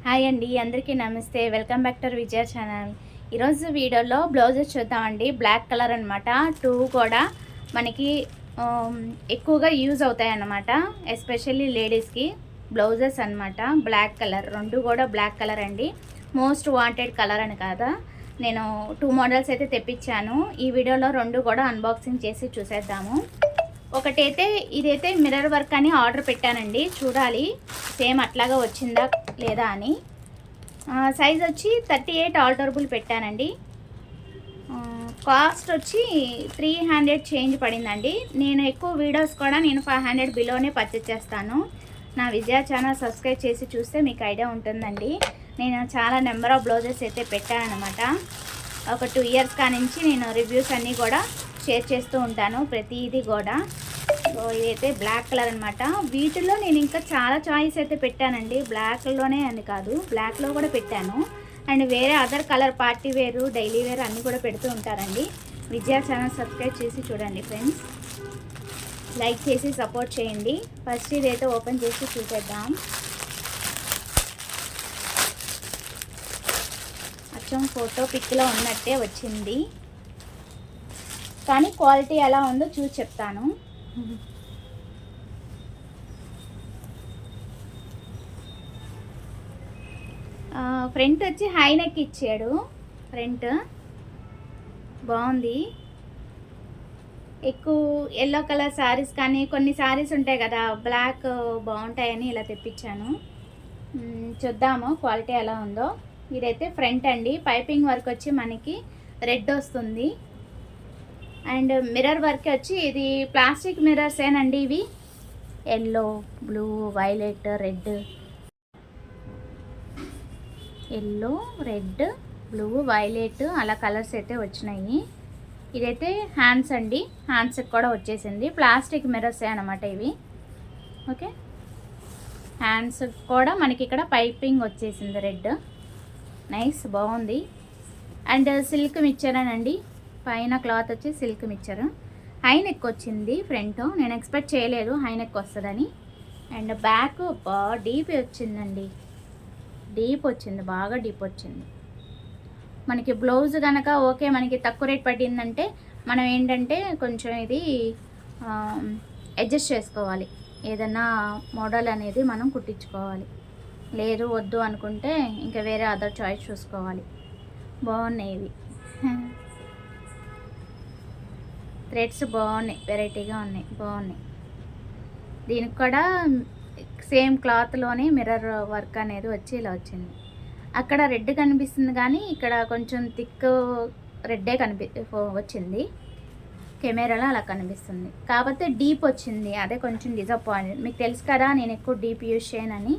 Hi అండి, అందరికీ నమస్తే. Welcome back to Vijaya channel. ఈరోజు వీడియోలో బ్లౌజెస్ చూద్దామండి. బ్లాక్ కలర్ అనమాట. 2 కూడా మనకి ఎక్కువగా యూజ్ అవుతాయి అన్నమాట. ఎస్పెషల్లీ లేడీస్కి బ్లౌజెస్ అనమాట. బ్లాక్ కలర్, 2 కూడా బ్లాక్ కలర్ అండి. మోస్ట్ వాంటెడ్ కలర్ అని కాదా. నేను 2 మోడల్స్ అయితే తెప్పించాను. ఈ వీడియోలో 2 కూడా అన్బాక్సింగ్ చేసి చూసేద్దాము. ఒకటైతే ఇదైతే మిర్రర్ వర్క్ అని ఆర్డర్ పెట్టానండి. చూడాలి సేమ్ అట్లాగా వచ్చిందా లేదా అని. సైజ్ వచ్చి 38 ఆల్టరబుల్ పెట్టానండి. కాస్ట్ వచ్చి 300 చేంజ్ పడిందండి. నేను ఎక్కువ వీడియోస్ కూడా నేను 500 బిలోనే పర్చేస్ చేస్తాను. నా విజయ ఛానల్ సబ్స్క్రైబ్ చేసి చూస్తే మీకు ఐడియా ఉంటుందండి. నేను చాలా నెంబర్ ఆఫ్ బ్లౌజెస్ అయితే పెట్టానమాట. ఒక 2 ఇయర్స్ కానించి నేను రివ్యూస్ అన్నీ కూడా షేర్ చేస్తూ ఉంటాను ప్రతిదీ కూడా. సో ఇదైతే బ్లాక్ కలర్ అనమాట. వీటిలో నేను ఇంకా చాలా చాయిస్ అయితే పెట్టానండి. బ్లాక్లోనే అని కాదు, బ్లాక్లో కూడా పెట్టాను. అండ్ వేరే అదర్ కలర్ పార్టీ వేరు, డైలీ వేర్ అన్నీ కూడా పెడుతూ ఉంటారండి. విజయ ఛానల్ సబ్స్క్రైబ్ చేసి చూడండి ఫ్రెండ్స్. లైక్ చేసి సపోర్ట్ చేయండి. ఫస్ట్ ఇదైతే ఓపెన్ చేసి చూసేద్దాం. అచ్చం ఫోటో పిక్లో ఉన్నట్టే వచ్చింది, కానీ క్వాలిటీ ఎలా ఉందో చూసి చెప్తాను. ఫ్రంట్ వచ్చి హై నెక్ ఇచ్చాడు. ఫ్రంట్ బాగుంది. ఎక్కువ ఎల్లో కలర్ శారీస్ కానీ కొన్ని శారీస్ ఉంటాయి కదా బ్లాక్ బాగుంటాయని ఇలా తెప్పించాను. చూద్దాము క్వాలిటీ ఎలా ఉందో. ఇదైతే ఫ్రంట్ అండి. పైపింగ్ వర్క్ వచ్చి మనకి రెడ్ వస్తుంది. అండ్ మిర్రర్ వర్క్ వచ్చి ఇది ప్లాస్టిక్ మిర్రర్స్ ఏనండి. ఇవి yellow, blue, violet, red, yellow, red, blue, violet అలా కలర్స్ అయితే వచ్చినాయి. ఇదైతే హ్యాండ్స్ అండి. హ్యాండ్స్కి కూడా వచ్చేసింది. ప్లాస్టిక్ మిర్రర్సే అనమాట ఇవి. ఓకే, హ్యాండ్స్ కూడా మనకి ఇక్కడ పైపింగ్ వచ్చేసింది రెడ్. నైస్, బాగుంది. అండ్ సిల్క్ మిక్చరేనండి. పైన క్లాత్ వచ్చి సిల్క్ మిక్చర్. హై నెక్ వచ్చింది ఫ్రంట్. నేను ఎక్స్పెక్ట్ చేయలేదు హై నెక్ వస్తుందని. అండ్ బ్యాక్ డీప్ వచ్చిందండి. డీప్ వచ్చింది, బాగా డీప్ వచ్చింది. మనకి బ్లౌజ్ కనుక ఓకే మనకి తక్కువ రేట్ పడిందంటే మనం ఏంటంటే కొంచెం ఇది అడ్జస్ట్ చేసుకోవాలి. ఏదన్నా మోడల్ అనేది మనం కుట్టించుకోవాలి. లేదు వద్దు అనుకుంటే ఇంకా వేరే అదర్ చాయిస్ చూసుకోవాలి. బాగున్నాయి ఇవి. థ్రెడ్స్ బాగున్నాయి, వెరైటీగా ఉన్నాయి, బాగున్నాయి. దీనికి కూడా సేమ్ క్లాత్లోనే మిర్రర్ వర్క్ అనేది వచ్చి ఇలా వచ్చింది. అక్కడ రెడ్ కనిపిస్తుంది కానీ ఇక్కడ కొంచెం థిక్ రెడ్డే వచ్చింది. కెమెరాలో అలా కనిపిస్తుంది. కాకపోతే డీప్ వచ్చింది, అదే కొంచెం డిసప్పాయింట్. మీకు తెలుసు కదా నేను ఎక్కువ డీప్ యూజ్ చేయనని.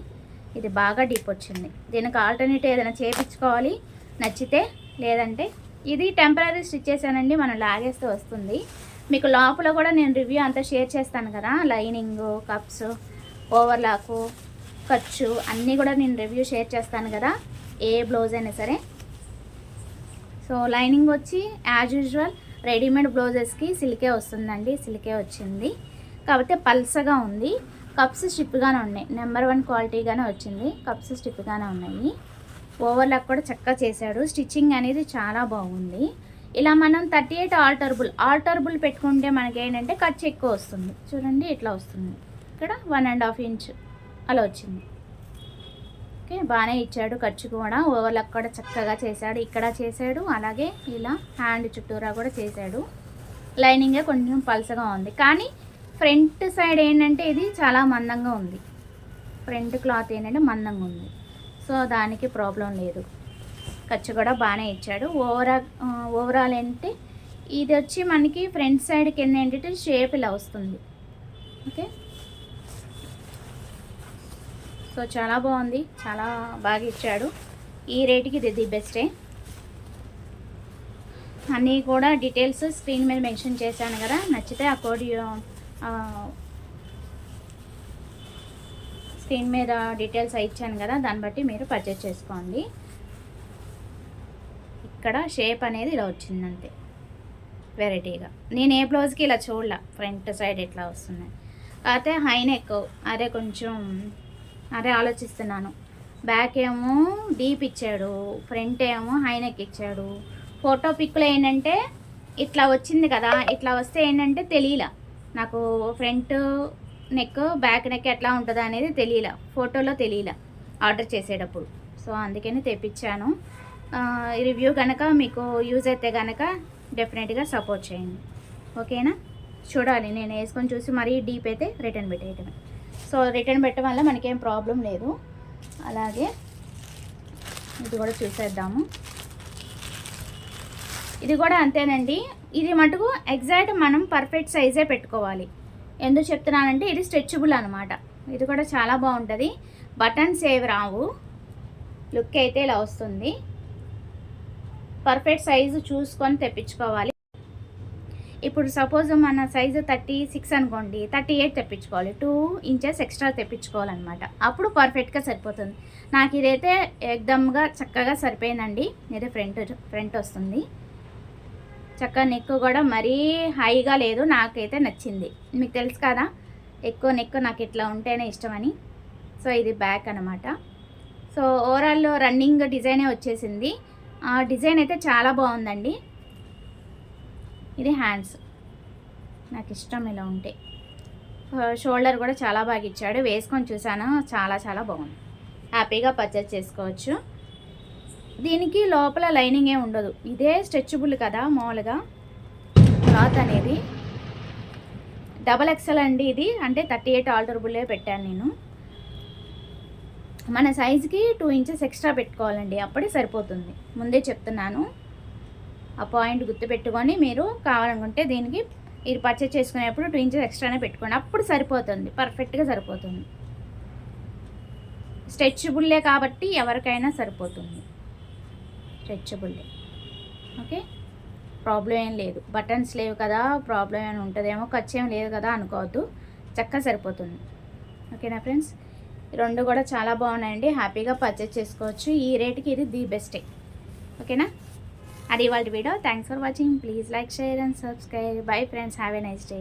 ఇది బాగా డీప్ వచ్చింది. దీనికి ఆల్టర్నేటివ్ ఏదైనా చేయించుకోవాలి నచ్చితే. లేదంటే ఇది టెంపరీ స్టిచ్ చేశానండి, మనం లాగేస్తే వస్తుంది. మీకు లోపల కూడా నేను రివ్యూ అంతా షేర్ చేస్తాను కదా. లైనింగ్, కప్స్, ఓవర్లాకు, ఖర్చు అన్నీ కూడా నేను రివ్యూ షేర్ చేస్తాను కదా, ఏ బ్లౌజ్ అయినా సరే. సో లైనింగ్ వచ్చి యాజ్ యూజువల్ రెడీమేడ్ బ్లౌజెస్కి సిల్కే వస్తుందండి. సిల్కే వచ్చింది, కాకపోతే పల్సగా ఉంది. కప్స్ స్టిప్గానే ఉన్నాయి. నెంబర్ 1 క్వాలిటీగానే వచ్చింది. కప్స్ స్టిప్గానే ఉన్నాయి. ఓవర్లాక్ కూడా చక్కగా చేశాడు. స్టిచ్చింగ్ అనేది చాలా బాగుంది. ఇలా మనం 38 ఆల్టరబుల్ పెట్టుకుంటే మనకి ఏంటంటే ఖర్చు ఎక్కువ వస్తుంది. చూడండి ఇట్లా వస్తుంది. ఇక్కడ 1.5 ఇంచ్ అలా వచ్చింది. ఓకే, బాగానే ఇచ్చాడు. ఖర్చు కూడా ఓవర్లాక్ కూడా చక్కగా చేశాడు. ఇక్కడ చేశాడు, అలాగే ఇలా హ్యాండ్ చుట్టూరా కూడా చేశాడు. లైనింగే కొంచెం పల్సగా ఉంది, కానీ ఫ్రంట్ సైడ్ ఏంటంటే ఇది చాలా మందంగా ఉంది. ఫ్రంట్ క్లాత్ ఏంటంటే మందంగా ఉంది. సో దానికి ప్రాబ్లం లేదు. ఖర్చు కూడా బాగానే ఇచ్చాడు. ఓవరాల్ ఏంటంటే ఇది వచ్చి మనకి ఫ్రంట్ సైడ్ కింద ఏంటంటే షేప్ ఇలా వస్తుంది. ఓకే, సో చాలా బాగుంది, చాలా బాగా ఇచ్చాడు. ఈ రేటుకి ఇది ది బెస్టే. అన్నీ కూడా డీటెయిల్స్ స్క్రీన్ మీద మెన్షన్ చేశాను కదా. నచ్చితే ఆ కోడ్ స్క్రీన్ మీద డీటెయిల్స్ ఇచ్చాను కదా, దాన్ని బట్టి మీరు పర్చేస్ చేసుకోండి. ఇక్కడ షేప్ అనేది ఇలా వచ్చిందంతే, వెరైటీగా. నేను ఏ బ్లౌజ్కి ఇలా చూడలే ఫ్రంట్ సైడ్ ఎట్లా వస్తుంది. కాకపోతే హై నెక్ అదే కొంచెం అదే ఆలోచిస్తున్నాను. బ్యాక్ ఏమో డీప్ ఇచ్చాడు, ఫ్రంట్ ఏమో హైనెక్ ఇచ్చాడు. ఫోటో పిక్లో ఏంటంటే ఇట్లా వచ్చింది కదా, ఇట్లా వస్తే ఏంటంటే తెలియలా నాకు ఫ్రంట్ నెక్ బ్యాక్ నెక్ ఎట్లా ఉంటుందా అనేది తెలియలా, ఫోటోలో తెలియలా ఆర్డర్ చేసేటప్పుడు. సో అందుకని తెప్పించాను. ఈ రివ్యూ కనుక మీకు యూజ్ అయితే కనుక డెఫినెట్గా సపోర్ట్ చేయండి, ఓకేనా. చూడాలి, నేను వేసుకొని చూసి మరీ డీప్ అయితే రిటర్న్ పెట్టేయటమే. సో రిటర్న్ పెట్టడం వల్ల మనకేం ప్రాబ్లం లేదు. అలాగే ఇది కూడా చూసేద్దాము. ఇది కూడా అంతేనండి. ఇది మటుకు ఎగ్జాక్ట్ మనం పర్ఫెక్ట్ సైజే పెట్టుకోవాలి. ఎందుకు చెప్తున్నానంటే ఇది స్ట్రెచబుల్ అనమాట. ఇది కూడా చాలా బాగుంటుంది. బటన్స్ ఏవి రావు, లుక్ అయితే ఇలా వస్తుంది. పర్ఫెక్ట్ సైజు చూసుకొని తెప్పించుకోవాలి. ఇప్పుడు సపోజ్ మన సైజు 36 అనుకోండి, 38 తెప్పించుకోవాలి, 2 ఇంచెస్ ఎక్స్ట్రా తెప్పించుకోవాలన్నమాట. అప్పుడు పర్ఫెక్ట్గా సరిపోతుంది. నాకు ఇదైతే ఎక్దమ్గా చక్కగా సరిపోయిందండి. ఇది ఫ్రంట్ వస్తుంది చక్కగా. నెక్ కూడా మరీ హైగా లేదు, నాకైతే నచ్చింది. మీకు తెలుసు కదా ఎక్కువ నెక్ నాకు ఇట్లా ఉంటేనే ఇష్టమని. సో ఇది బ్యాక్ అనమాట. సో ఓవరాల్ రన్నింగ్ డిజైనే వచ్చేసింది. ఆ డిజైన్ అయితే చాలా బాగుందండి. ఇది హ్యాండ్స్, నాకు ఇష్టం ఇలా ఉంటే. షోల్డర్ కూడా చాలా బాగా ఇచ్చాడు, వేసుకొని చూసాను, చాలా చాలా బాగుంది. హ్యాపీగా పర్చేస్ చేసుకోవచ్చు. దీనికి లోపల లైనింగ్ ఏ ఉండదు, ఇదే స్ట్రెచబుల్ కదా మామూలుగా క్లాత్ అనేది. XXL అండి ఇది, అంటే 38 ఆల్టరబుల్లే పెట్టాను నేను. మన సైజుకి 2 ఇంచెస్ ఎక్స్ట్రా పెట్టుకోవాలండి, అప్పుడే సరిపోతుంది. ముందే చెప్తున్నాను, ఆ పాయింట్ గుర్తుపెట్టుకొని మీరు కావాలనుకుంటే దీనికి ఇది పర్చేస్ చేసుకునేప్పుడు 2 ఇంచెస్ ఎక్స్ట్రానే పెట్టుకోండి, అప్పుడు సరిపోతుంది, పర్ఫెక్ట్గా సరిపోతుంది. స్ట్రెచబుల్లే కాబట్టి ఎవరికైనా సరిపోతుంది, స్ట్రెచబుల్లే. ఓకే, ప్రాబ్లం ఏం లేదు. బటన్స్ లేవు కదా, ప్రాబ్లం ఏమైనా ఉంటుందేమో, ఖర్చు ఏం లేదు కదా అనుకోవద్దు, చక్కగా సరిపోతుంది. ఓకేనా ఫ్రెండ్స్, రెండు కూడా చాలా బాగున్నాయండి, హ్యాపీగా పర్చేస్ చేసుకోవచ్చు. ఈ రేట్కి ఇది ది బెస్టే. ఓకేనా, అది ఇవాళ video. Thanks for watching. Please like, share and subscribe. Bye friends, have a nice day.